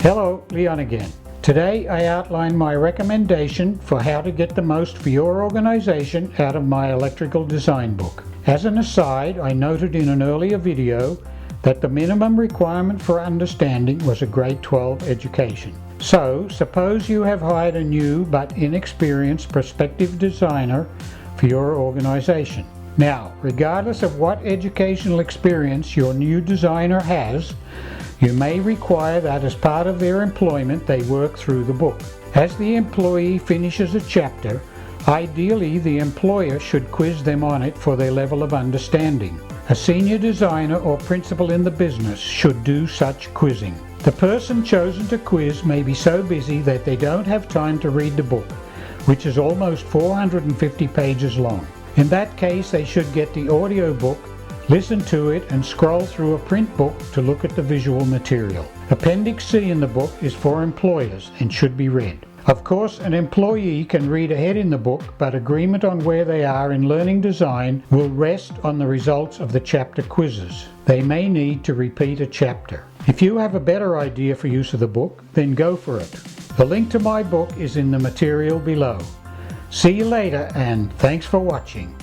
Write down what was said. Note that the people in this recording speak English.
Hello, Leon again. Today I outline my recommendation for how to get the most for your organization out of my electrical design book. As an aside, I noted in an earlier video that the minimum requirement for understanding was a grade 12 education. So, suppose you have hired a new but inexperienced prospective designer for your organization. Now, regardless of what educational experience your new designer has, you may require that as part of their employment they work through the book. As the employee finishes a chapter, ideally the employer should quiz them on it for their level of understanding. A senior designer or principal in the business should do such quizzing. The person chosen to quiz may be so busy that they don't have time to read the book, which is almost 450 pages long. In that case, they should get the audio book, listen to it, and scroll through a print book to look at the visual material. Appendix C in the book is for employers and should be read. Of course, an employee can read ahead in the book, but agreement on where they are in learning design will rest on the results of the chapter quizzes. They may need to repeat a chapter. If you have a better idea for use of the book, then go for it. The link to my book is in the material below. See you later, and thanks for watching.